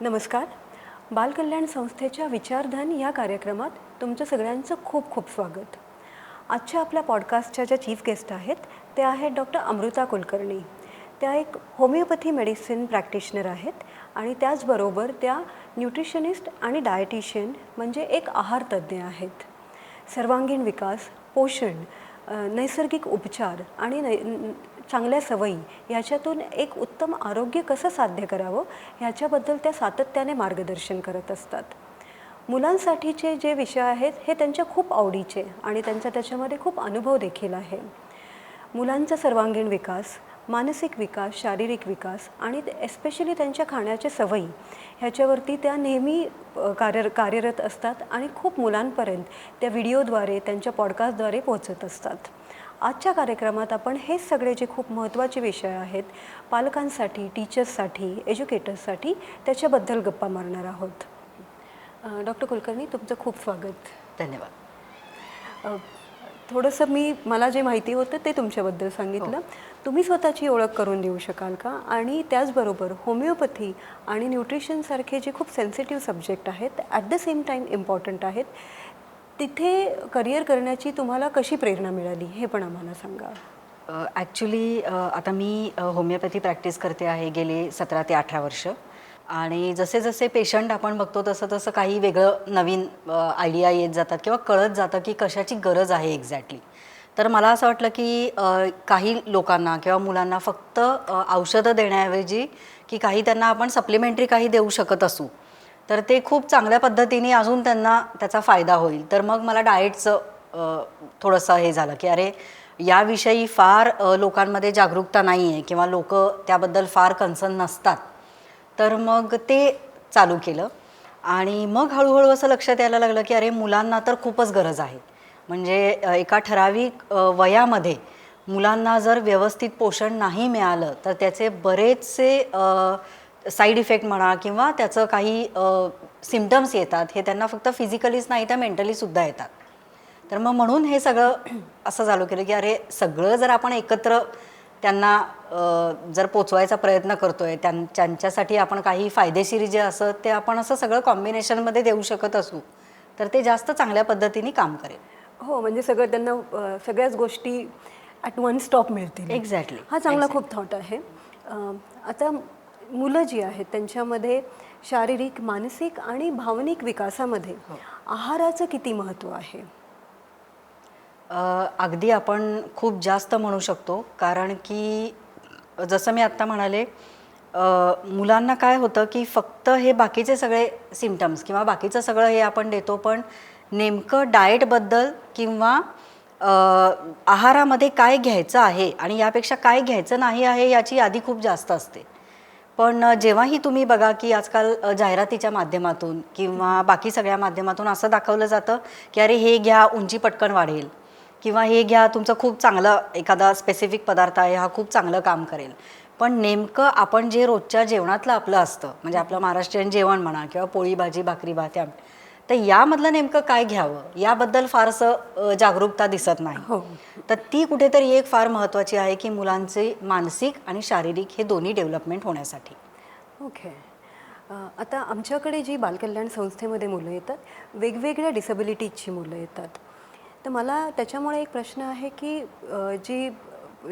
नमस्कार. बालकल्याण संस्थेच्या विचारधन या कार्यक्रमात तुमचं सगळ्यांचं खूप खूप स्वागत. आजच्या आपल्या पॉडकास्टच्या ज्या चीफ गेस्ट आहेत ते आहेत डॉक्टर अमृता कुलकर्णी. त्या एक होमिओपॅथी मेडिसिन प्रॅक्टिशनर आहेत आणि त्याचबरोबर त्या न्यूट्रिशनिस्ट आणि डायटिशियन म्हणजे एक आहार तज्ज्ञ आहेत. सर्वांगीण विकास, पोषण, नैसर्गिक उपचार आणि चांगल्या सवयी याच्यातून एक उत्तम आरोग्य कसं साध्य करावं ह्याच्याबद्दल त्या सातत्याने मार्गदर्शन करत असतात. मुलांसाठीचे जे विषय आहेत हे त्यांच्या खूप आवडीचे आणि त्यांचा त्याच्यामध्ये खूप अनुभव देखील आहे. मुलांचा सर्वांगीण विकास, मानसिक विकास, शारीरिक विकास आणि एस्पेशली त्यांच्या खाण्याच्या सवयी ह्याच्यावरती त्या नेहमी कार्यरत असतात आणि खूप मुलांपर्यंत त्या व्हिडिओद्वारे त्यांच्या पॉडकास्टद्वारे पोहोचत असतात. आजच्या कार्यक्रमात आपण हेच सगळे जे खूप महत्त्वाचे विषय आहेत पालकांसाठी, टीचर्ससाठी, एज्युकेटर्ससाठी त्याच्याबद्दल गप्पा मारणार आहोत. डॉक्टर कुलकर्णी, तुमचं खूप स्वागत. धन्यवाद. थोडंसं मला जे माहिती होतं ते तुमच्याबद्दल सांगितलं. तुम्ही स्वतःची ओळख करून देऊ शकाल का? आणि त्याचबरोबर होमिओपॅथी आणि न्यूट्रिशनसारखे जे खूप सेन्सिटिव्ह सब्जेक्ट आहेत at the same time important आहेत, तिथे करिअर करण्याची तुम्हाला कशी प्रेरणा मिळाली हे पण आम्हाला सांगा. ॲक्च्युली आता मी होमिओपॅथी प्रॅक्टिस करते आहे गेले 17 ते 18 वर्ष. आणि जसे जसे पेशंट आपण बघतो तसं तसं काही वेगळं नवीन आयडिया येत जातात किंवा कळत जातं की कशाची गरज आहे एक्झॅक्टली. तर मला असं वाटलं की काही लोकांना किंवा मुलांना फक्त औषधं देण्याऐवजी की काही त्यांना आपण सप्लिमेंटरी काही देऊ शकत असू तर ते खूप चांगल्या पद्धतीने अजून त्यांना त्याचा फायदा होईल. तर मग मला डाएटचं थोडंसं हे झालं की अरे याविषयी फार लोकांमध्ये जागरूकता नाही आहे किंवा लोक त्याबद्दल फार कन्सर्न नसतात. तर मग ते चालू केलं आणि मग हळूहळू असं लक्षात यायला लागलं की अरे मुलांना तर खूपच गरज आहे. म्हणजे एका ठराविक वयामध्ये मुलांना जर व्यवस्थित पोषण नाही मिळालं तर त्याचे बरेचसे साईड इफेक्ट म्हणा किंवा त्याचं काही सिम्पटम्स येतात. हे त्यांना फक्त फिजिकलीच नाही तर मेंटलीसुद्धा येतात. तर मग म्हणून हे सगळं असं चालू केलं की अरे सगळं जर आपण एकत्र त्यांना जर पोचवायचा प्रयत्न करतोय त्यांच्यासाठी आपण काही फायदेशीर जे असं ते आपण असं सगळं कॉम्बिनेशनमध्ये देऊ शकत असू तर ते जास्त चांगल्या पद्धतीने काम करेल. हो, म्हणजे सगळं त्यांना सगळ्याच गोष्टी ॲट वन स्टॉप मिळतील. एक्झॅक्टली. हा चांगला खूप थॉट आहे. आता मुलं जी आहेत त्यांच्यामध्ये शारीरिक, मानसिक आणि भावनिक विकासामध्ये आहाराचं किती महत्त्व आहे? अगदी आपण खूप जास्त म्हणू शकतो. कारण की जसं मी आत्ता म्हणाले मुलांना काय होतं की फक्त हे बाकीचे सगळे सिम्पटम्स किंवा बाकीचं सगळं हे आपण देतो पण नेमकं डाएटबद्दल किंवा आहारामध्ये काय घ्यायचं आहे आणि यापेक्षा काय घ्यायचं नाही आहे याची यादी खूप जास्त असते. पण जेव्हाही तुम्ही बघा की आजकाल जाहिरातीच्या माध्यमातून किंवा बाकी सगळ्या माध्यमातून असं दाखवलं जातं की अरे हे घ्या उंची पटकन वाढेल किंवा हे घ्या तुमचं खूप चांगलं एखादा स्पेसिफिक पदार्थ आहे हा खूप चांगलं काम करेल. पण नेमकं आपण जे रोजच्या जेवणातलं आपलं असतं म्हणजे आपलं महाराष्ट्रीयन जेवण म्हणा किंवा पोळी भाजी भाकरी भात तर यामधलं नेमकं काय घ्यावं याबद्दल फारसं जागरूकता दिसत नाही. हो. तर ती कुठेतरी एक फार महत्त्वाची आहे की मुलांचे मानसिक आणि शारीरिक हे दोन्ही डेव्हलपमेंट होण्यासाठी. ओके. आता आमच्याकडे जी बालकल्याण संस्थेमध्ये मुलं येतात वेगवेगळ्या डिसेबिलिटीजची मुलं येतात. तर मला त्याच्यामुळे एक प्रश्न आहे की जी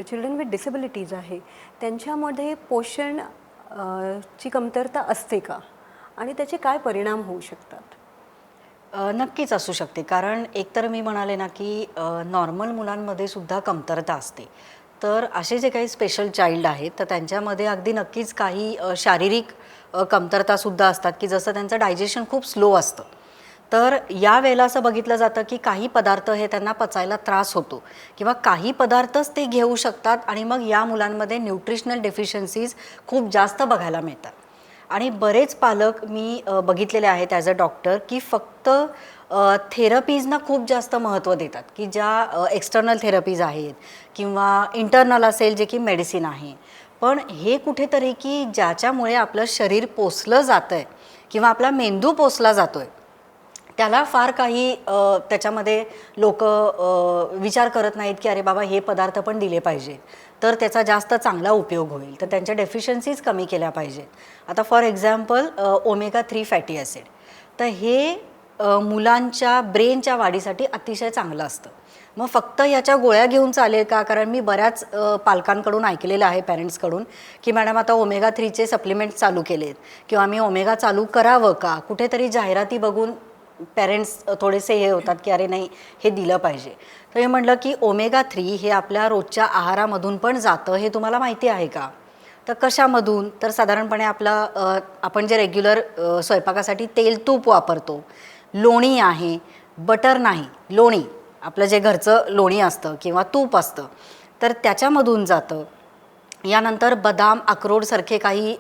चिल्ड्रन विथ डिसेबिलिटीज आहे त्यांच्यामध्ये पोषण ची कमतरता असते का आणि त्याचे काय परिणाम होऊ शकतात? नक्कीच असू शकते. कारण एकतर मी म्हणाले ना की नॉर्मल मुलांमध्ये सुद्धा कमतरता असते. तर असे जे काही स्पेशल चाइल्ड आहेत तर त्यांच्यामध्ये अगदी नक्कीच काही शारीरिक कमतरतासुद्धा असतात की जसं त्यांचं डायजेशन खूप स्लो असतं. तर यावेळेला असं बघितलं जातं की काही पदार्थ हे त्यांना पचायला त्रास होतो किंवा काही पदार्थच ते घेऊ शकतात आणि मग या मुलांमध्ये न्यूट्रिशनल डेफिशियन्सीज खूप जास्त बघायला मिळतात. आणि बरेच पालक मी बघितलेले आहेत ॲज अ डॉक्टर की फक्त थेरपीजना खूप जास्त महत्त्व देतात की ज्या एक्सटर्नल थेरपीज आहेत किंवा इंटरनल असेल जे की मेडिसिन आहे. पण हे कुठेतरी की ज्याच्यामुळे आपलं शरीर पोसलं जातं आहे किंवा आपला मेंदू पोसला जातो आहे त्याला फार काही त्याच्यामध्ये लोक विचार करत नाहीत की अरे बाबा हे पदार्थ पण दिले पाहिजे तर त्याचा जास्त चांगला उपयोग होईल, तर त्यांच्या डेफिशियन्सीज कमी केल्या पाहिजेत. आता for example omega 3 fatty acid, तर हे मुलांच्या ब्रेनच्या वाढीसाठी अतिशय चांगलं असतं. मग फक्त याच्या गोळ्या घेऊन चालेल का? कारण मी बऱ्याच पालकांकडून ऐकलेलं आहे, पॅरेंट्सकडून, की मॅडम आता ओमेगा 3चे सप्लिमेंट्स चालू केलेत किंवा मी ओमेगा चालू करावं का? कुठेतरी जाहिराती बघून पॅरेंट्स थोडेसे हे होतात की अरे नाही हे दिलं पाहिजे. तर मी म्हटलं की ओमेगा 3 हे आपल्या रोजच्या आहारामधून पण जातं, हे तुम्हाला माहिती आहे का? तर कशामधून? तर साधारणपणे आपण जे रेग्युलर स्वयंपाकासाठी तेल तूप वापरतो, लोणी आहे, बटर नाही, लोणी आपलं जे घरचं लोणी असतं किंवा तूप असतं, तर त्याच्यामधून जातं. यानंतर बदाम, अक्रोडसारखे काही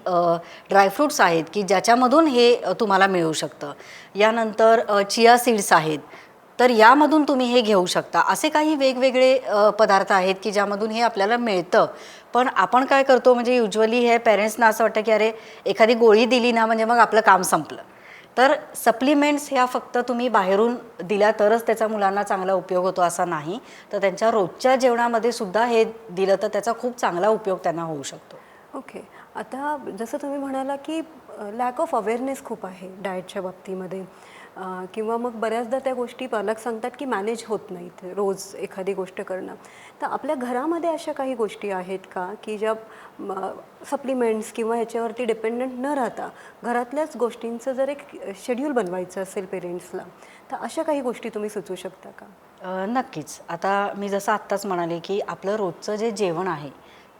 ड्रायफ्रूट्स आहेत की ज्याच्यामधून हे तुम्हाला मिळू शकतं. यानंतर चिया सीड्स आहेत, तर यामधून तुम्ही हे घेऊ शकता. असे काही वेगवेगळे पदार्थ आहेत की ज्यामधून हे आपल्याला मिळतं. पण आपण काय करतो, म्हणजे युज्युअली हे पेरेंट्सना असं वाटतं की अरे एखादी गोळी दिली ना म्हणजे मग आपलं काम संपलं. तर सप्लिमेंट्स ह्या फक्त तुम्ही बाहेरून दिल्या तरच त्याचा मुलांना चांगला उपयोग होतो असं नाही, तर त्यांच्या रोजच्या जेवणामध्ये सुद्धा हे दिलं तर त्याचा खूप चांगला उपयोग त्यांना होऊ शकतो. ओके. आता जसं तुम्ही म्हणाला की लॅक ऑफ अवेअरनेस खूप आहे डाएटच्या बाबतीमध्ये, किंवा मग बऱ्याचदा त्या गोष्टी पालक सांगतात की मॅनेज होत नाहीत रोज एखादी गोष्ट करणं. तर आपल्या घरामध्ये अशा काही गोष्टी आहेत का की ज्या सप्लिमेंट्स किंवा ह्याच्यावरती डिपेंडंट न राहता घरातल्याच गोष्टींचं जर एक शेड्यूल बनवायचं असेल पेरेंट्सला, तर अशा काही गोष्टी तुम्ही सुचवू शकता का? नक्कीच. आता मी जसं आत्ताच म्हणाले की आपलं रोजचं जे जेवण आहे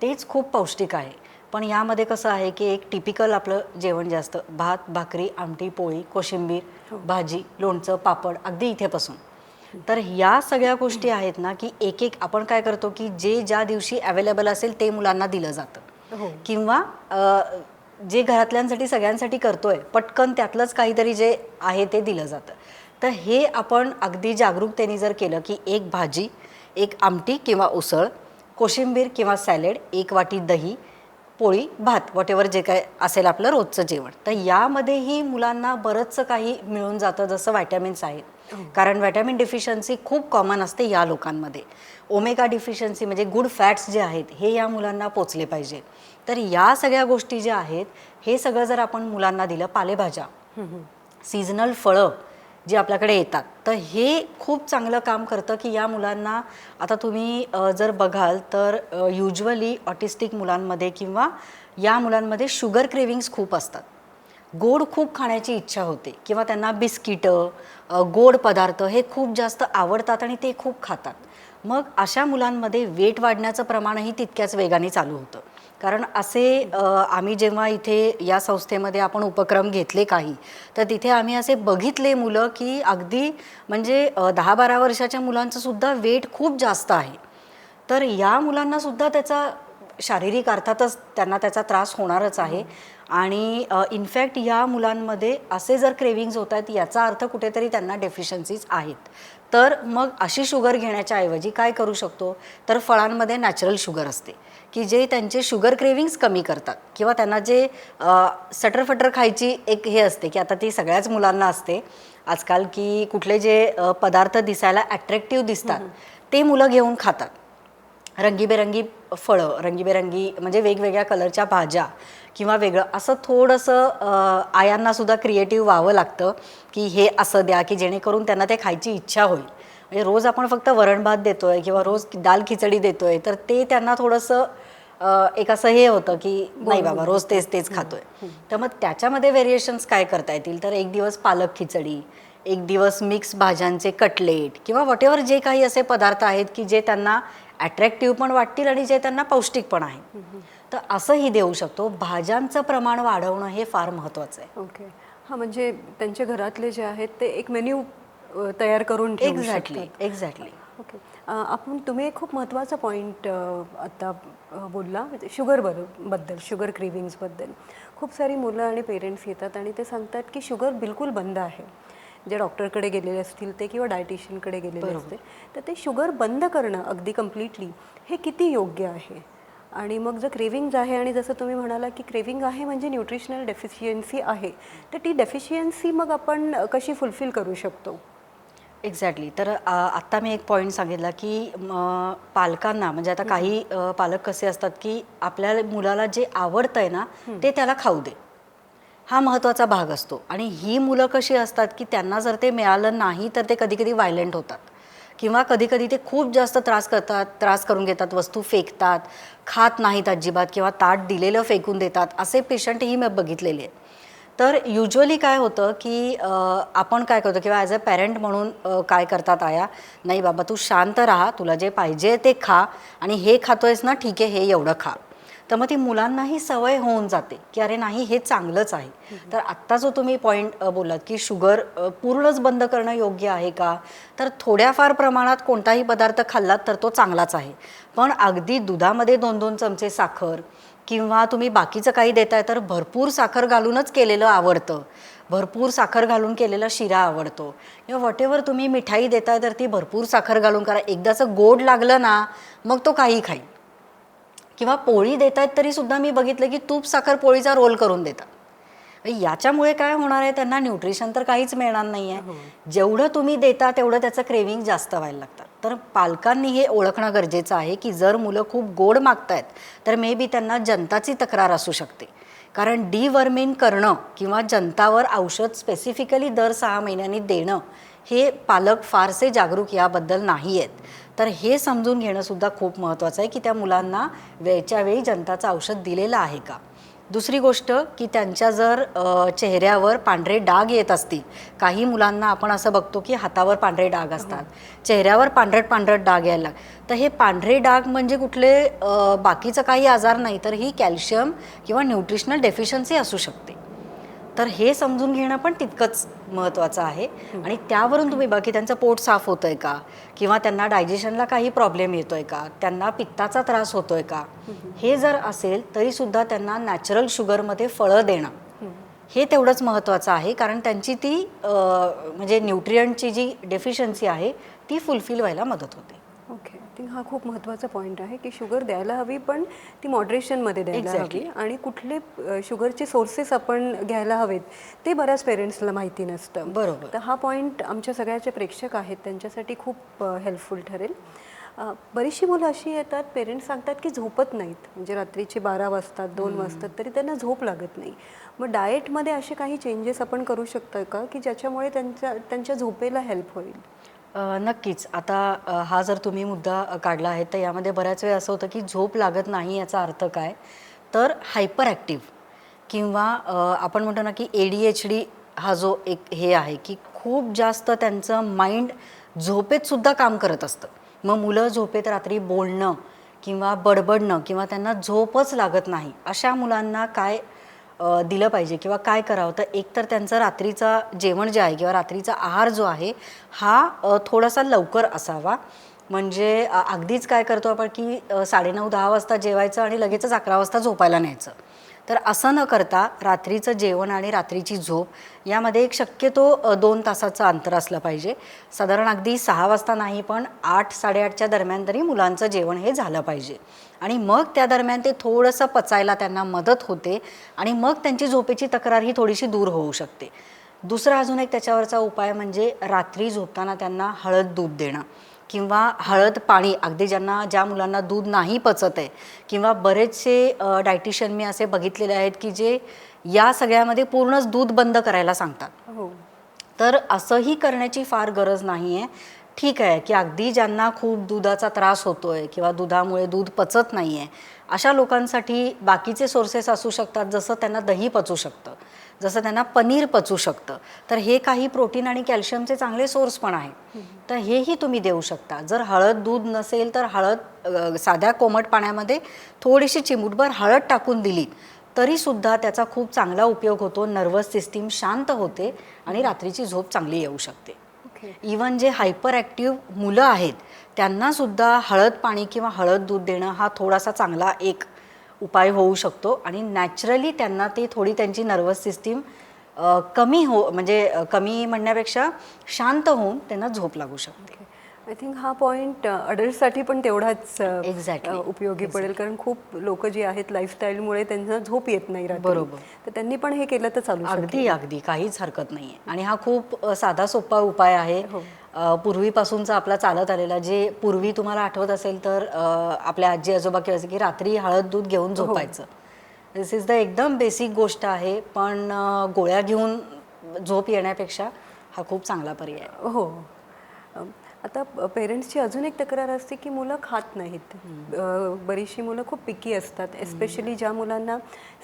तेच खूप पौष्टिक आहे. पण यामध्ये कसं आहे की एक टिपिकल आपलं जेवण जे असतं, भात, भाकरी, आमटी, पोळी, कोशिंबीर, भाजी, लोणचं, पापड, अगदी इथेपासून. तर या सगळ्या गोष्टी आहेत ना की एक आपण काय करतो की जे ज्या दिवशी अवेलेबल असेल ते मुलांना दिलं जातं, किंवा जे घरातल्यांसाठी सगळ्यांसाठी करतोय पटकन त्यातलंच काहीतरी जे आहे ते दिलं जातं. तर हे आपण अगदी जागरूकतेने जर केलं की एक भाजी, एक आमटी किंवा उसळ, कोशिंबीर किंवा सॅलेड, एक वाटी दही, पोळी, भात, व्हॉटेवर जे काय असेल आपलं रोजचं जेवण, तर यामध्येही मुलांना बरंचसं काही मिळून जातं, जसं व्हायटॅमिन्स आहेत. कारण व्हायटॅमिन डिफिशियन्सी खूप कॉमन असते या लोकांमध्ये. ओमेगा डिफिशियन्सी म्हणजे गुड फॅट्स जे आहेत हे या मुलांना पोचले पाहिजे. तर या सगळ्या गोष्टी ज्या आहेत हे सगळं जर आपण मुलांना दिलं, पालेभाज्या, सीझनल फळं जी आपल्याकडे येतात, तर हे खूप चांगलं काम करतं की या मुलांना, आता तुम्ही जर बघाल तर युज्युअली ऑटिस्टिक मुलांमध्ये किंवा या मुलांमध्ये शुगर क्रेविंग्स खूप असतात. गोड खूप खाण्याची इच्छा होते किंवा त्यांना बिस्किटं, गोड पदार्थ हे खूप जास्त आवडतात आणि ते खूप खातात. मग अशा मुलांमध्ये वेट वाढण्याचं प्रमाणही तितक्याच वेगाने चालू होतं. कारण असे आम्ही जेव्हा इथे या संस्थेमध्ये आपण उपक्रम घेतले काही, तर तिथे आम्ही असे बघितले मुलं की अगदी म्हणजे 10-12 वर्षाच्या मुलांचं सुद्धा वेट खूप जास्त आहे. तर या मुलांना सुद्धा त्याचा शारीरिक अर्थातच त्यांना त्याचा त्रास होणारच आहे. आणि इनफॅक्ट या मुलांमध्ये असे जर क्रेविंग्ज होत आहेत याचा अर्थ कुठेतरी त्यांना डेफिशियन्सीज आहेत. तर मग अशी शुगर घेण्याच्या ऐवजी काय करू शकतो, तर फळांमध्ये नॅचरल शुगर असते की जे त्यांचे शुगर क्रेविंग्स कमी करतात, किंवा त्यांना जे सटरफटर खायची एक हे असते की आता ती सगळ्याच मुलांना असते आजकाल, की कुठले जे पदार्थ दिसायला ॲट्रॅक्टिव्ह दिसतात ते मुलं घेऊन खातात. रंगीबेरंगी फळं, रंगीबेरंगी म्हणजे वेगवेगळ्या कलरच्या भाज्या किंवा वेगळं असं थोडंसं आयांनासुद्धा क्रिएटिव्ह व्हावं लागतं की हे असं द्या की जेणेकरून त्यांना ते खायची इच्छा होईल. म्हणजे रोज आपण फक्त वरण भात देतो आहे किंवा रोज दाल खिचडी देतो आहे, तर ते त्यांना थोडंसं एक असं हे होतं की नाही बाबा रोज तेच खातो आहे. तर मग त्याच्यामध्ये व्हेरिएशन्स काय करता येतील, तर एक दिवस पालक खिचडी, एक दिवस मिक्स भाज्यांचे कटलेट किंवा व्हॉटेवर जे काही असे पदार्थ आहेत की जे त्यांना ॲट्रॅक्टिव्ह पण वाटतील आणि जे त्यांना पौष्टिक पण आहे, तर असंही देऊ शकतो. भाज्यांचं प्रमाण वाढवणं हे फार महत्त्वाचं आहे. ओके. हां, म्हणजे त्यांच्या घरातले जे आहेत ते एक मेन्यू तयार करून ठेवू शकतात. एक्झॅक्टली. ओके. तुम्ही एक खूप महत्त्वाचा पॉईंट आत्ता बोलला बद्दल, शुगर क्रेविंग्सबद्दल. खूप सारी मुलं आणि पेरेंट्स येतात आणि ते सांगतात की शुगर बिलकुल बंद आहे. जे डॉक्टरकडे गेलेले असतील ते किंवा डायटिशियनकडे गेलेले असते, तर ते शुगर बंद करणं अगदी कम्प्लिटली हे किती योग्य आहे? आणि मग जर क्रेविंग्ज आहे आणि जसं तुम्ही म्हणाला की क्रेविंग आहे म्हणजे न्यूट्रिशनल डेफिशियन्सी आहे, तर ती डेफिशियन्सी मग आपण कशी फुलफिल करू शकतो? एक्झॅक्टली. तर आत्ता मी एक पॉईंट सांगितला की पालकांना म्हणजे आता काही पालक कसे असतात की आपल्या मुलाला जे आवडतं आहे ना ते त्याला खाऊ दे, हा महत्त्वाचा भाग असतो. आणि ही मुलं कशी असतात की त्यांना जर ते मिळालं नाही तर ते कधी कधी व्हायलेंट होतात किंवा कधी कधी ते खूप जास्त त्रास करून घेतात, वस्तू फेकतात, खात नाहीत अजिबात किंवा ताट दिलेलं फेकून देतात. असे पेशंटही मी बघितलेले आहेत. तर युज्युअली काय होतं की आपण काय करतो किंवा ॲज अ पॅरेंट म्हणून काय करतात आया, नाही बाबा तू शांत राहा, तुला जे पाहिजे ते खा आणि हे खातोयस ना ठीक आहे हे एवढं खा. तर मग ती मुलांनाही सवय होऊन जाते की अरे नाही हे चांगलंच आहे. तर आत्ता जो तुम्ही पॉईंट बोललात की शुगर पूर्णच बंद करणं योग्य आहे का, तर थोड्याफार प्रमाणात कोणताही पदार्थ खाल्लात तर तो चांगलाच आहे. पण अगदी दुधामध्ये 2-2 चमचे साखर किंवा तुम्ही बाकीचं काही देताय तर भरपूर साखर घालूनच केलेलं आवडतं, भरपूर साखर घालून केलेला शिरा आवडतो किंवा व्हॉटेवर तुम्ही मिठाई देताय तर ती भरपूर साखर घालून करा, एकदाचं गोड लागलं ना मग तो काही खाईल. किंवा पोळी देत आहेत तरीसुद्धा मी बघितलं की तूप साखर पोळीचा रोल करून देतात. याच्यामुळे काय होणार आहे, त्यांना न्यूट्रिशन तर काहीच मिळणार नाही आहे. जेवढं तुम्ही देता तेवढं त्याचं क्रेविंग जास्त व्हायला लागतात. तर पालकांनी हे ओळखणं गरजेचं आहे की जर मुलं खूप गोड मागतायत तर मे बी त्यांना जंताची तक्रार असू शकते. कारण डिवर्मिन करणं किंवा जंतावर औषध स्पेसिफिकली दर 6 महिन्यांनी देणं हे पालक फारसे जागरूक याबद्दल नाही आहेत. तर हे समजून घेणंसुद्धा खूप महत्त्वाचं आहे की त्या मुलांना वेळच्या वेळी जंताचं औषध दिलेलं आहे का. दुसरी गोष्ट की त्यांच्या जर चेहऱ्यावर पांढरे डाग येत असतील, काही मुलांना आपण असं बघतो की हातावर पांढरे डाग असतात, चेहऱ्यावर पांढरट पांढरट डाग यायला तर हे पांढरे डाग म्हणजे कुठले बाकीचं काही आजार नाही तर ही कॅल्शियम किंवा न्यूट्रिशनल डेफिशियन्सी असू शकते. तर हे समजून घेणं पण तितकंच महत्त्वाचं आहे. आणि त्यावरून तुम्ही बघा की त्यांचं पोट साफ होतं आहे का किंवा त्यांना डायजेशनला काही प्रॉब्लेम येतो आहे का, त्यांना पित्ताचा त्रास होतो आहे का, हे जर असेल तरीसुद्धा त्यांना नॅचरल शुगरमध्ये फळं देणं हे तेवढंच महत्त्वाचं आहे. कारण त्यांची ती म्हणजे न्यूट्रियंटची जी डेफिशियन्सी आहे ती फुलफिल व्हायला मदत होते. ओके, आय थिंक हा खूप महत्त्वाचा पॉईंट आहे की शुगर द्यायला हवी पण ती मॉडरेशनमध्ये द्यायला Exactly. हवी. आणि कुठले शुगरचे सोर्सेस आपण घ्यायला हवेत ते बऱ्याच पेरेंट्सला माहिती नसतं. बरोबर. तर हा पॉईंट आमच्या सगळ्याचे प्रेक्षक आहेत त्यांच्यासाठी खूप हेल्पफुल ठरेल. बरीचशी मुलं अशी येतात, पेरेंट्स सांगतात की झोपत नाहीत, म्हणजे रात्रीचे 12 वाजतात 2 वाजतात तरी त्यांना झोप लागत नाही. मग डाएटमध्ये असे काही चेंजेस आपण करू शकतो का की ज्याच्यामुळे त्यांच्या झोपेला हेल्प होईल? नक्कीच. आता हा जर तुम्ही मुद्दा काढला आहे तर यामध्ये बऱ्याच वेळ असं होतं की झोप लागत नाही याचा अर्थ काय, तर हायपर ॲक्टिव्ह किंवा आपण म्हणतो ना की ADHD हा जो एक हे आहे की खूप जास्त त्यांचं माइंड झोपेतसुद्धा काम करत असतं. मग मुलं झोपेत रात्री बोलणं किंवा बडबडणं किंवा त्यांना झोपच लागत नाही, अशा मुलांना काय दिलं पाहिजे किंवा काय करावं, तर एकतर त्यांचं रात्रीचा जेवण जे आहे किंवा रात्रीचा आहार जो आहे हा थोडासा लवकर असावा. म्हणजे अगदीच काय करतो आपण की 9:30-10 वाजता जेवायचं आणि लगेचच 11 वाजता झोपायला न्यायचं. तर असं न करता रात्रीचं जेवण आणि रात्रीची झोप यामध्ये एक शक्यतो 2 तासाचं अंतर असलं पाहिजे. साधारण अगदी 6 वाजता नाही पण 8-8:30च्या दरम्यान तरी मुलांचं जेवण हे झालं पाहिजे. आणि मग त्या दरम्यान ते थोडंसं पचायला त्यांना मदत होते आणि मग त्यांची झोपेची तक्रार ही थोडीशी दूर होऊ शकते. दुसरा अजून एक त्याच्यावरचा उपाय म्हणजे रात्री झोपताना त्यांना हळद दूध देणं किंवा हळद पाणी, अगदी ज्या मुलांना दूध नाही पचत आहे किंवा बरेचसे डायटिशियन मी असे बघितलेले आहेत की जे या सगळ्यामध्ये पूर्णच दूध बंद करायला सांगतात. हो. तर असंही करण्याची फार गरज नाही आहे. ठीक आहे की अगदी ज्यांना खूप दुधाचा त्रास होतो आहे किंवा दुधामुळे दूध पचत नाही आहे अशा लोकांसाठी बाकीचे सोर्सेस असू शकतात, जसं त्यांना दही पचू शकतं, जसं त्यांना पनीर पचू शकतं. तर हे काही प्रोटीन आणि कॅल्शियमचे चांगले सोर्स पण आहे. तर हेही तुम्ही देऊ शकता. जर हळद दूध नसेल तर हळद साध्या कोमट पाण्यामध्ये थोडीशी चिमूटभर हळद टाकून दिली तरीसुद्धा त्याचा खूप चांगला उपयोग होतो. नर्वस सिस्टीम शांत होते आणि रात्रीची झोप चांगली येऊ शकते. इवन जे हायपर ॲक्टिव्ह मुलं आहेत त्यांनासुद्धा हळद पाणी किंवा हळद दूध देणं हा थोडासा चांगला एक उपाय होऊ शकतो आणि नॅचरली त्यांना ती थोडी त्यांची नर्वस सिस्टीम कमी म्हणजे कमी म्हणण्यापेक्षा शांत होऊन त्यांना झोप लागू शकते. आय थिंक हा पॉईंट अडल्टसाठी पण तेवढाच Exactly. उपयोगी पडेल, कारण खूप लोक जी आहेत लाईफस्टाईलमुळे त्यांना झोप येत नाही रात्री. बरोबर. तर त्यांनी पण हे केलं तर चालू अगदी शकेल. अगदी काहीच हरकत नाही आहे. आणि हा खूप साधा सोपा उपाय आहे. हो. पूर्वीपासूनचा आपला चालत आलेला, जे पूर्वी तुम्हाला आठवत असेल तर आपल्या आजी आजोबा करायचे की रात्री हळद दूध घेऊन झोपायचं. दिस इज द एकदम बेसिक गोष्ट आहे, पण गोळ्या घेऊन झोप येण्यापेक्षा हा खूप चांगला पर्याय आहे. हो. आता पेरेंट्सची अजून एक तक्रार असते की मुलं खात नाहीत. बरीचशी मुलं खूप पिकी असतात, एस्पेशली ज्या मुलांना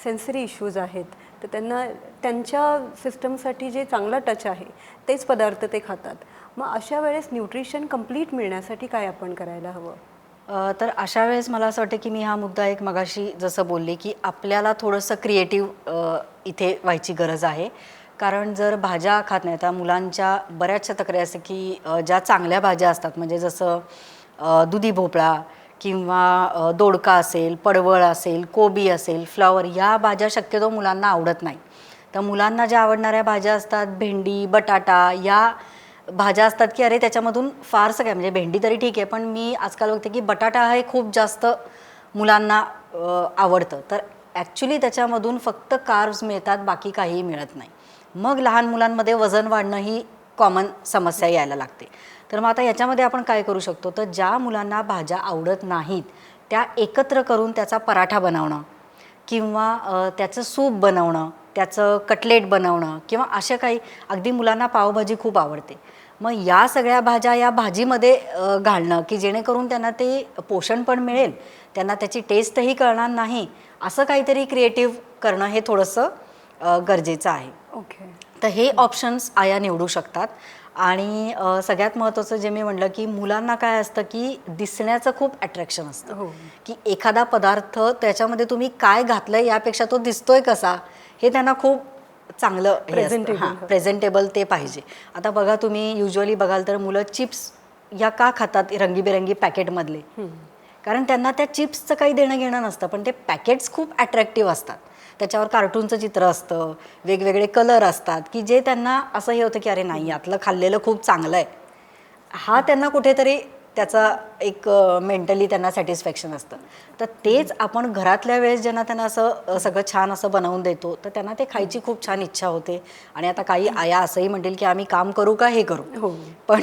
सेन्सरी इश्यूज आहेत, तर त्यांना त्यांच्या सिस्टमसाठी जे चांगला टच आहे तेच पदार्थ ते खातात. मग अशा वेळेस न्यूट्रिशन कंप्लीट मिळण्यासाठी काय आपण करायला हवं? तर अशा वेळेस मला असं वाटतं की मी हा मुद्दा एक मगाशी जसं बोलले की आपल्याला थोडंसं क्रिएटिव्ह इथे व्हायची गरज आहे. कारण जर भाज्या खात नाही, तर मुलांच्या बऱ्याचशा तक्रारी असते की ज्या चांगल्या भाज्या असतात, म्हणजे जसं दुधी भोपळा किंवा दोडका असेल, पडवळ असेल, कोबी असेल, फ्लॉवर, या भाज्या शक्यतो मुलांना आवडत नाही. तर मुलांना ज्या आवडणाऱ्या भाज्या असतात, भेंडी, बटाटा, या भाज्या असतात की अरे त्याच्यामधून फारसं काय, म्हणजे भेंडी तरी ठीक आहे, पण मी आजकाल बघते की बटाटा हे खूप जास्त मुलांना आवडतं. तर ॲक्च्युली त्याच्यामधून फक्त कार्ब्स मिळतात, बाकी काहीही मिळत नाही. मग लहान मुलांमध्ये वजन वाढणं ही कॉमन समस्या यायला लागते. तर मग आता याच्यामध्ये आपण काय करू शकतो, तर ज्या मुलांना भाज्या आवडत नाहीत त्या एकत्र करून त्याचा पराठा बनवणं किंवा त्याचं सूप बनवणं, त्याचं कटलेट बनवणं, किंवा अशा काही, अगदी मुलांना पावभाजी खूप आवडते, मग या सगळ्या भाज्या या भाजीमध्ये घालणं की जेणेकरून त्यांना ते पोषण पण मिळेल, त्यांना त्याची टेस्टही कळणार नाही, असं काहीतरी क्रिएटिव्ह करणं हे थोडंसं गरजेचं आहे. ओके. तर हे ऑप्शन्स आया निवडू शकतात. आणि सगळ्यात महत्त्वाचं जे मी म्हटलं की मुलांना काय असतं की दिसण्याचं खूप अट्रॅक्शन असतं. हो. की एखादा पदार्थ त्याच्यामध्ये तुम्ही काय घातलं यापेक्षा तो दिसतोय कसा, हे त्यांना खूप चांगलं Presentable. प्रेझेंटेबल ते पाहिजे. आता बघा, तुम्ही युजली बघाल तर मुलं चिप्स या का खातात रंगीबेरंगी पॅकेटमधले, कारण त्यांना त्या चिप्सचं काही देणं घेणं नसतं, पण ते पॅकेट्स खूप अट्रॅक्टिव्ह असतात. त्याच्यावर कार्टूनचं चित्र असतं, वेगवेगळे कलर असतात, की जे त्यांना असं हे होतं की अरे नाही, यातलं खाल्लेलं खूप चांगलं आहे. हा त्यांना कुठेतरी त्याचा एक मेंटली त्यांना सॅटिस्फॅक्शन असतं. तर तेच आपण घरातल्या वेळेस ज्यांना त्यांना असं सगळं छान असं बनवून देतो, तर त्यांना ते खायची खूप छान इच्छा होते. आणि आता काही आया असंही म्हणतील की आम्ही काम करू का हे करू, हो. पण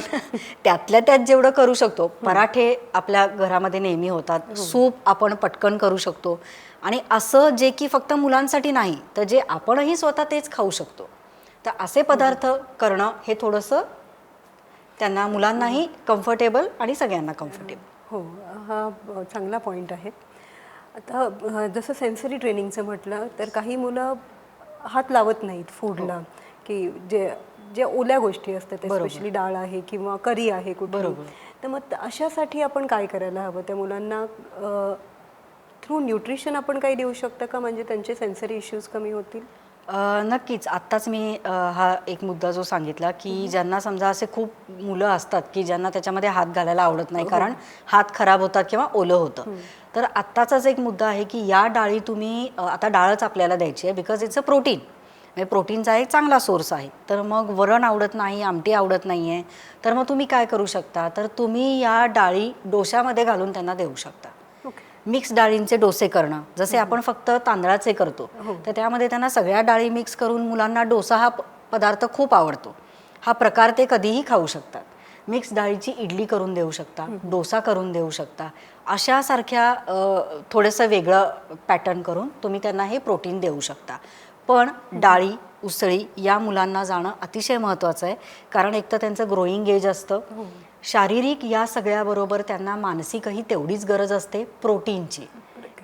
त्यातल्या त्यात जेवढं करू शकतो, पराठे आपल्या घरामध्ये नेहमी होतात, सूप आपण पटकन करू शकतो, आणि असं जे की फक्त मुलांसाठी नाही, तर जे आपणही स्वतः तेच खाऊ शकतो, तर असे पदार्थ करणं हे थोडंसं त्यांना, मुलांनाही कम्फर्टेबल आणि सगळ्यांना कम्फर्टेबल. हो, हा चांगला पॉईंट आहे. आता जसं सेन्सरी ट्रेनिंगचं म्हटलं, तर काही मुलं हात लावत नाहीत फूडला, की जे जे ओल्या गोष्टी असतात, स्पेशली डाळ आहे किंवा करी आहे कुठली. बरोबर. तर मग अशासाठी आपण काय करायला हवं? त्या मुलांना थ्रू न्यूट्रिशन आपण काही देऊ शकतं का, म्हणजे त्यांचे सेन्सरी इश्यूज कमी होतील? नक्कीच. आत्ताच मी हा एक मुद्दा जो सांगितला की ज्यांना समजा असे खूप मुलं असतात की ज्यांना त्याच्यामध्ये हात घालायला आवडत नाही, कारण हात खराब होतात किंवा ओलं होतं. तर आत्ताचाच एक मुद्दा आहे की या डाळी तुम्ही, आता डाळच आपल्याला द्यायची आहे, बिकॉज इट्स अ प्रोटीन, म्हणजे प्रोटीनचा एक चांगला सोर्स आहे. तर मग वरण आवडत नाही, आमटी आवडत नाही आहे, तर मग तुम्ही काय करू शकता, तर तुम्ही या डाळी डोश्यामध्ये घालून त्यांना देऊ शकता. मिक्स डाळींचे डोसे करणं, जसे आपण फक्त तांदळाचे करतो, तर त्यामध्ये त्यांना सगळ्या डाळी मिक्स करून, मुलांना डोसा हा पदार्थ खूप आवडतो, हा प्रकार ते कधीही खाऊ शकतात. मिक्स डाळीची इडली करून देऊ शकता, डोसा करून देऊ शकता, अशासारख्या थोडंसं वेगळं पॅटर्न करून तुम्ही त्यांना हे प्रोटीन देऊ शकता. पण डाळी, उसळी या मुलांना जाणं अतिशय महत्त्वाचं आहे, कारण एक तर त्यांचं ग्रोईंग एज असतं, शारीरिक या सगळ्याबरोबर त्यांना मानसिकही तेवढीच गरज असते प्रोटीनची,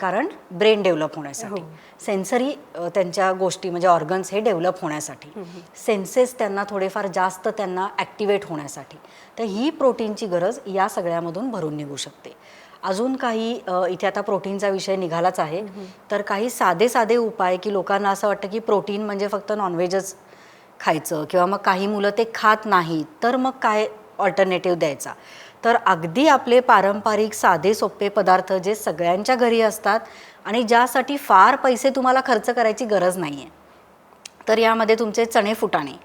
कारण ब्रेन डेव्हलप होण्यासाठी, सेन्सरी त्यांच्या गोष्टी म्हणजे ऑर्गन्स हे डेव्हलप होण्यासाठी, सेन्सेस त्यांना थोडेफार जास्त त्यांना ॲक्टिवेट होण्यासाठी, तर ही प्रोटीनची गरज या सगळ्यामधून भरून निघू शकते. अजून काही इथे आता प्रोटीनचा विषय निघालाच आहे, तर काही साधे साधे उपाय, की लोकांना असं वाटतं की प्रोटीन म्हणजे फक्त नॉनव्हेजच खायचं, किंवा मग काही मुलं ते खात नाहीत, तर मग काय ऑल्टरनेटिव्ह द्यायचा. तर अगदी आपले पारंपरिक साधे सोपे पदार्थ जे सगळ्यांच्या घरी असतात आणि ज्यासाठी फार पैसे तुम्हाला खर्च करायची गरज नाही आहे, तर यामध्ये तुमचे चणे फुटाणे,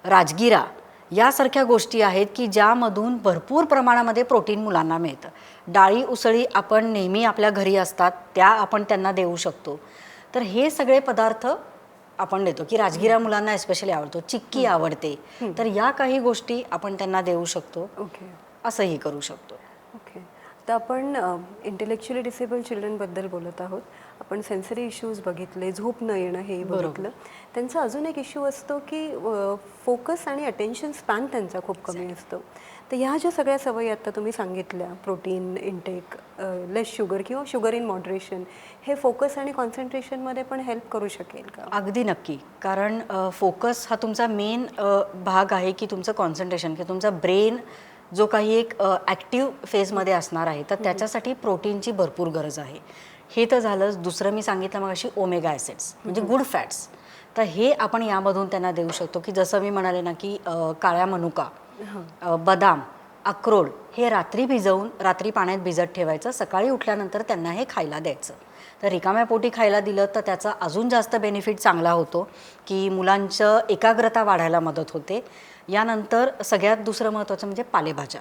राजगिरा, यासारख्या गोष्टी आहेत की ज्यामधून भरपूर प्रमाणामध्ये प्रोटीन मुलांना मिळतं. डाळी उसळी आपण नेहमी आपल्या घरी असतात, त्या आपण त्यांना देऊ शकतो. तर हे सगळे पदार्थ आपण देतो की राजगिरा मुलांना एस्पेशली आवडतो, चिक्की आवडते, तर या काही गोष्टी आपण त्यांना देऊ शकतो. ओके असंही करू शकतो. ओके. तर आपण इंटेलेक्च्युअली डिसेबल चिल्ड्रनबद्दल बोलत आहोत. आपण सेन्सरी इश्यूज बघितले, झोप न येणं हेही बघितलं. त्यांचा अजून एक इश्यू असतो की फोकस आणि अटेन्शन स्पॅन त्यांचा खूप कमी असतो. तर ह्या ज्या सगळ्या सवयी आता तुम्ही सांगितल्या, प्रोटीन इनटेक, लेस शुगर किंवा शुगर इन मॉडरेशन, हे फोकस आणि कॉन्सन्ट्रेशनमध्ये पण हेल्प करू शकेल का? अगदी नक्की. कारण फोकस हा तुमचा मेन भाग आहे की तुमचं कॉन्सन्ट्रेशन, की तुमचा ब्रेन जो काही एक ॲक्टिव्ह फेजमध्ये असणार आहे, तर त्याच्यासाठी प्रोटीनची भरपूर गरज आहे. हे तर झालंच. दुसरं मी सांगितलं मग अशी ओमेगा ॲसिड्स म्हणजे गुड फॅट्स, तर हे आपण यामधून त्यांना देऊ शकतो. की जसं मी म्हणाले ना की काळ्या मनुका, बदाम, अक्रोड हे रात्री पाण्यात भिजत ठेवायचं, सकाळी उठल्यानंतर त्यांना हे खायला द्यायचं. तर रिकाम्या पोटी खायला दिलं तर त्याचा अजून जास्त बेनिफिट चांगला होतो की मुलांचं एकाग्रता वाढायला मदत होते. यानंतर सगळ्यात दुसरं महत्त्वाचं म्हणजे पालेभाज्या.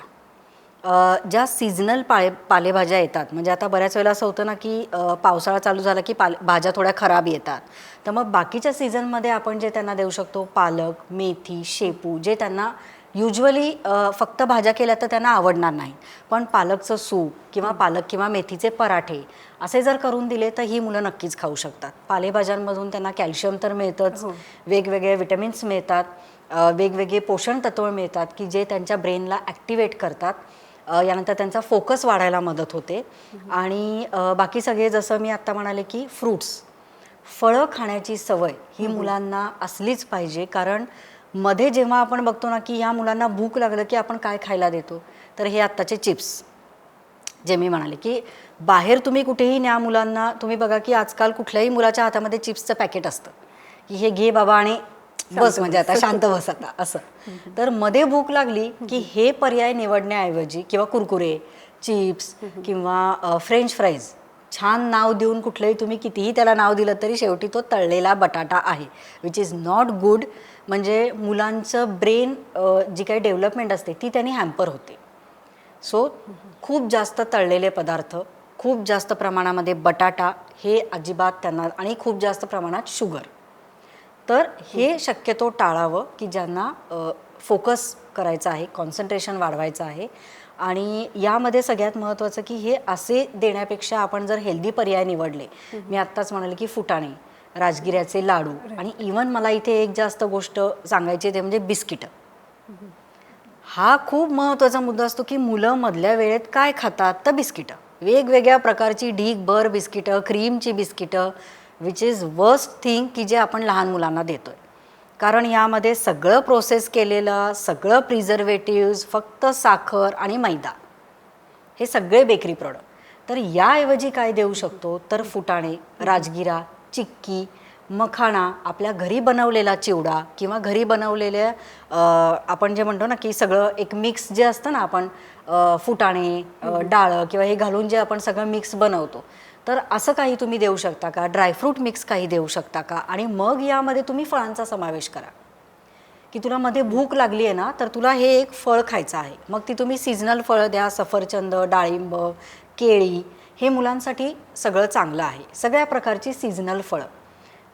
ज्या सीझनल पालेभाज्या येतात, म्हणजे आता बऱ्याच वेळेला असं होतं ना की पावसाळा चालू झाला की भाज्या थोड्या खराब येतात, तर मग बाकीच्या सीझनमध्ये आपण जे त्यांना देऊ शकतो, पालक, मेथी, शेपू, जे त्यांना युजली फक्त भाज्या केल्या तर त्यांना आवडणार नाही, पण पालकचं सूप किंवा पालक किंवा मेथीचे पराठे असे जर करून दिले तर ही मुलं नक्कीच खाऊ शकतात. पालेभाज्यांमधून त्यांना कॅल्शियम तर मिळतंच, वेगवेगळे विटॅमिन्स मिळतात, वेगवेगळे पोषण तत्व मिळतात की जे त्यांच्या ब्रेनला ॲक्टिवेट करतात. यानंतर त्यांचा फोकस वाढायला मदत होते. आणि बाकी सगळे जसं मी आत्ता म्हणाले की फ्रूट्स, फळं खाण्याची सवय ही मुलांना असलीच पाहिजे. कारण मध्ये जेव्हा आपण बघतो ना की ह्या मुलांना भूक लागलं की आपण काय खायला देतो, तर हे आत्ताचे चिप्स, जे मी म्हणाले की बाहेर तुम्ही कुठेही न्या मुलांना, तुम्ही बघा की आजकाल कुठल्याही मुलाच्या हातामध्ये चिप्सचं पॅकेट असतं की हे घे बाबा आणि बस, म्हणजे आता शांत बस आता असं. तर मध्ये भूक लागली की हे पर्याय निवडण्याऐवजी किंवा कुरकुरे, चिप्स किंवा फ्रेंच फ्राईज, छान नाव देऊन कुठलंही तुम्ही कितीही त्याला नाव दिलं तरी शेवटी तो तळलेला बटाटा आहे, विच इज नॉट गुड. म्हणजे मुलांचं ब्रेन जी काही डेव्हलपमेंट असते ती त्यांनी हॅम्पर होते. सो खूप जास्त तळलेले पदार्थ, खूप जास्त प्रमाणामध्ये बटाटा हे अजिबात त्यांना, आणि खूप जास्त प्रमाणात शुगर, तर हे शक्यतो टाळावं की ज्यांना फोकस करायचा आहे, कॉन्सन्ट्रेशन वाढवायचं आहे. आणि यामध्ये सगळ्यात महत्त्वाचं की हे असे देण्यापेक्षा आपण जर हेल्दी पर्याय निवडले, मी आत्ताच म्हणाले की फुटाणे, राजगिऱ्याचे लाडू, आणि इवन मला इथे एक जास्त गोष्ट सांगायची ते म्हणजे बिस्किटं. हा खूप महत्त्वाचा मुद्दा असतो की मुलं मधल्या वेळेत काय खातात, तर बिस्किटं, वेगवेगळ्या प्रकारची ढीगभर बिस्किटं, क्रीमची बिस्किटं, विच इज वर्स्ट थिंग की जे आपण लहान मुलांना देतो आहे. कारण यामध्ये सगळं प्रोसेस केलेलं, सगळं प्रिझर्वेटिव्ज, फक्त साखर आणि मैदा, हे सगळे बेकरी प्रॉडक्ट. तर याऐवजी काय देऊ शकतो, तर फुटाणे, राजगिरा, चिक्की, मखाणा, आपल्या घरी बनवलेला चिवडा किंवा घरी बनवलेल्या आपण जे म्हणतो ना की सगळं एक मिक्स जे असतं ना, आपण फुटाणे, डाळं किंवा हे घालून जे आपण सगळं मिक्स बनवतो, तर असं काही तुम्ही देऊ शकता का, ड्रायफ्रूट मिक्स काही देऊ शकता का. आणि मग यामध्ये तुम्ही फळांचा समावेश करा की तुला मध्ये भूक लागली आहे ना, तर तुला हे एक फळ खायचं आहे, मग ती तुम्ही सीझनल फळं द्या, सफरचंद, डाळिंब, केळी, हे मुलांसाठी सगळं चांगलं आहे. सगळ्या प्रकारची सीझनल फळं,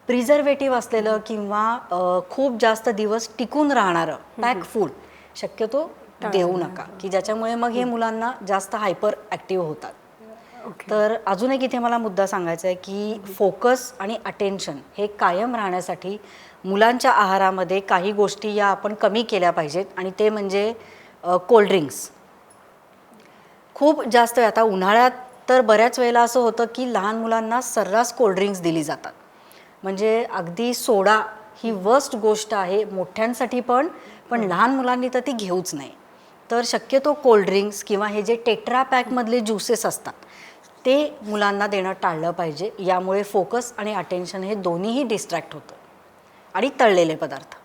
प्रिझर्वेटिव्ह असलेलं किंवा खूप जास्त दिवस टिकून राहणारं पॅक फूड शक्यतो देऊ नका की ज्याच्यामुळे मग हे मुलांना जास्त हायपर ॲक्टिव्ह होतात. तर अजून एक इथे मला मुद्दा सांगायचा आहे की फोकस आणि अटेन्शन हे कायम राहण्यासाठी मुलांच्या आहारामध्ये काही गोष्टी या आपण कमी केल्या पाहिजेत. आणि ते म्हणजे कोल्ड्रिंक्स. खूप जास्त आता उन्हाळ्यात तर बऱ्याच वेळेला असं होतं की लहान मुलांना सर्रास कोल्ड्रिंक्स दिली जातात. म्हणजे अगदी सोडा ही वर्स्ट गोष्ट आहे मोठ्यांसाठी पण लहान मुलांनी तर ती घेऊच नाही. तर शक्यतो कोल्ड्रिंक्स किंवा हे जे टेट्रा पॅकमधले ज्युसेस असतात ते मुलांना देणं टाळलं पाहिजे. यामुळे फोकस आणि अटेन्शन हे दोन्हीही डिस्ट्रॅक्ट होतं. आणि तळलेले पदार्थ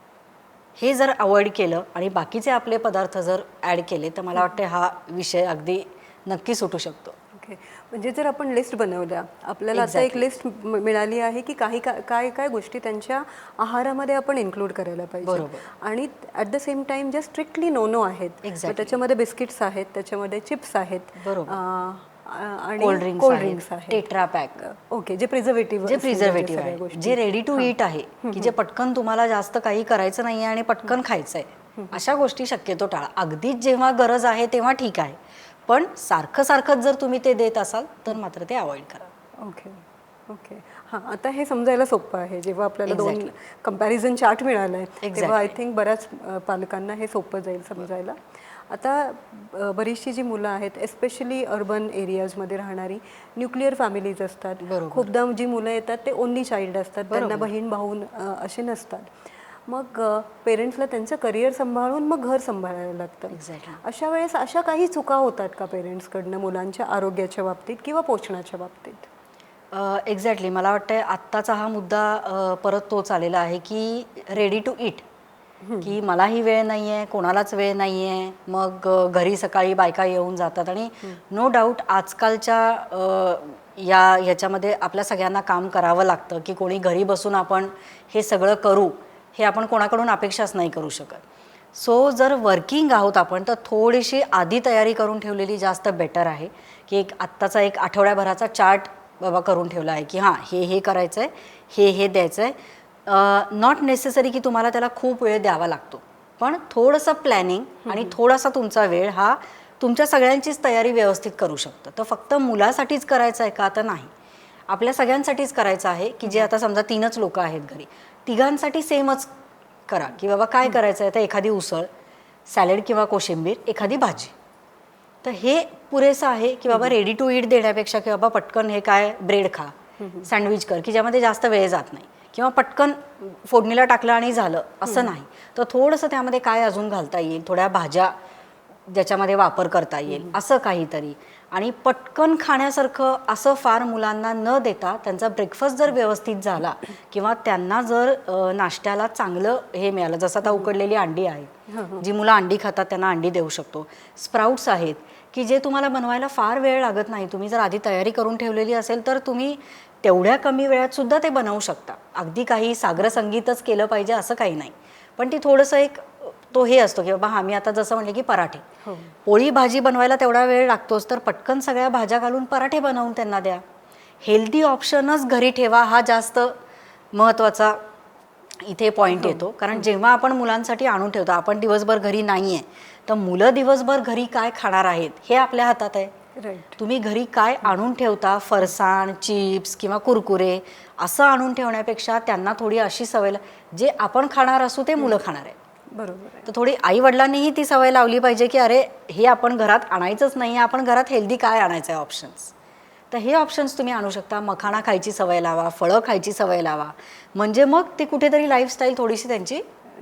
हे जर अवॉइड केलं आणि बाकीचे आपले पदार्थ जर ॲड केले तर मला वाटते हा विषय अगदी नक्की सुटू शकतो. ओके, म्हणजे जर आपण लिस्ट बनवल्या, आपल्याला आता एक लिस्ट मिळाली आहे की काही काय काय गोष्टी त्यांच्या आहारामध्ये आपण इन्क्लूड करायला पाहिजे, आणि ॲट द सेम टाइम ज्या स्ट्रिक्टली नो आहेत, त्याच्यामध्ये बिस्किट्स आहेत, त्याच्यामध्ये चिप्स आहेत, आणि कोल्ड्रिंक्स आहेत, टेट्रा पॅक, ओके, जे प्रिझर्वेटिव्ह आहे, जे रेडी टू ईट आहे, की जे पटकन तुम्हाला जास्त काही करायचं नाही आहे आणि पटकन खायचं आहे, अशा गोष्टी शक्यतो टाळा. अगदीच जेव्हा गरज आहे तेव्हा ठीक आहे, पण सारखं जर तुम्ही ते देत असाल तर मात्र ते अवॉइड करा. ओके ओके, हां, आता हे समजायला सोपं आहे. जेव्हा आपल्याला 2 कंपॅरिझन चार्ट मिळाला आहे तेव्हा आय थिंक बऱ्याच पालकांना हे सोपं जाईल समजायला. आता बरीचशी जी मुलं आहेत, एस्पेशली अर्बन एरियाजमध्ये राहणारी न्यूक्लिअर फॅमिलीज असतात, खूपदा जी मुलं येतात ते ओनली चाइल्ड असतात, त्यांना बहीण भाऊ असे नसतात. मग पेरेंट्सला त्यांचं करिअर सांभाळून मग घर सांभाळायला लागतं. अशा वेळेस अशा काही चुका होतात का पेरेंट्सकडनं मुलांच्या आरोग्याच्या बाबतीत किंवा पोषणाच्या बाबतीत? एक्झॅक्टली, मला वाटतं आत्ताचा हा मुद्दा परत तोच आलेला आहे की रेडी टू ईट, की मलाही वेळ नाही आहे, कोणालाच वेळ नाही आहे, मग घरी सकाळी बायका येऊन जातात. आणि नो डाऊट आजकालच्या ह्याच्यामध्ये आपल्या सगळ्यांना काम करावं लागतं, की कोणी घरी बसून आपण हे सगळं करू हे आपण कोणाकडून अपेक्षाच नाही करू शकत. सो जर वर्किंग आहोत आपण तर थोडीशी आधी तयारी करून ठेवलेली जास्त बेटर आहे, की आत्ताचा एक आठवड्याभराचा चार्ट बाबा करून ठेवला आहे की हां हे करायचं आहे, हे द्यायचं आहे. नॉट नेसेसरी की तुम्हाला त्याला खूप वेळ द्यावा लागतो, पण थोडंसं प्लॅनिंग आणि थोडासा तुमचा वेळ हा तुमच्या सगळ्यांचीच तयारी व्यवस्थित करू शकतं. तर फक्त मुलासाठीच करायचं आहे का? तर नाही, आपल्या सगळ्यांसाठीच करायचं आहे. की जे आता समजा 3च लोक आहेत घरी, तिघांसाठी सेमच करा, की बाबा काय करायचं आहे, तर एखादी उसळ, सॅलड किंवा कोशिंबीर, एखादी भाजी. तर हे पुरेसं आहे की बाबा रेडी टू ईट देण्यापेक्षा की बाबा पटकन हे काय ब्रेड खा, सँडविच कर, की ज्यामध्ये जास्त वेळ जात नाही, किंवा पटकन फोडणीला टाकलं आणि झालं असं नाही. तर थोडंसं त्यामध्ये काय अजून घालता येईल, थोड्या भाज्या ज्याच्यामध्ये वापर करता येईल असं काहीतरी, आणि पटकन खाण्यासारखं असं फार मुलांना न देता त्यांचा ब्रेकफास्ट जर व्यवस्थित झाला किंवा त्यांना जर नाश्त्याला चांगलं हे मिळालं, जसं आता उकडलेली अंडी आहे, जी मुलं अंडी खातात त्यांना अंडी देऊ शकतो. स्प्राउट्स आहेत की जे तुम्हाला बनवायला फार वेळ लागत नाही, तुम्ही जर आधी तयारी करून ठेवलेली असेल तर तुम्ही तेवढ्या कमी वेळात सुद्धा ते बनवू शकता. अगदी काही सागर संगीतच केलं पाहिजे असं काही नाही, पण ती थोडंसं एक तो हे असतो की बाबा मी आता जसं म्हणले की पराठे, पोळी भाजी बनवायला तेवढा वेळ लागतोच, तर पटकन सगळ्या भाज्या घालून पराठे बनवून त्यांना द्या. हेल्दी ऑप्शनच घरी ठेवा, हा जास्त महत्त्वाचा इथे पॉईंट येतो. कारण जेव्हा आपण मुलांसाठी आणून ठेवतो, आपण दिवसभर घरी नाही आहे, तर मुलं दिवसभर घरी काय खाणार आहेत हे आपल्या हातात आहे. तुम्ही घरी काय आणून ठेवता, फरसाण, चिप्स किंवा कुरकुरे असं आणून ठेवण्यापेक्षा त्यांना थोडी अशी सवय, जे आपण खाणार असू ते मुलं खाणार आहे. बरोबर. तर थोडी आई वडिलांनीही ती सवय लावली पाहिजे की अरे हे आपण घरात आणायचंच नाही, आपण घरात हेल्दी काय आणायचं आहे ऑप्शन्स, तर हे ऑप्शन्स तुम्ही आणू शकता. मखाणा खायची सवय लावा, फळं खायची सवय लावा, म्हणजे मग ते कुठेतरी लाईफस्टाईल थोडीशी त्यांची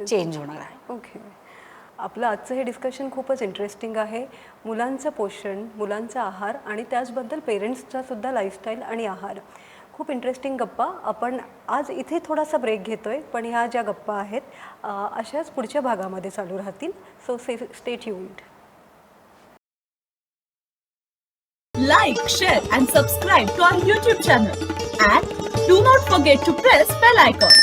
चेंज होणार आहे. ओके, आपलं आजचं हे डिस्कशन खूपच इंटरेस्टिंग आहे. मुलांचं पोषण, मुलांचा आहार आणि त्याचबद्दल पेरेंट्सचा सुद्धा लाईफस्टाईल आणि आहार, खूप इंटरेस्टिंग गप्पा. आपण आज इथे थोडासा ब्रेक घेतोय, पण ह्या ज्या गप्पा आहेत अशाच पुढच्या भागामध्ये चालू राहतील. So stay tuned. Like, share and subscribe to our YouTube channel, and do not forget to press bell icon.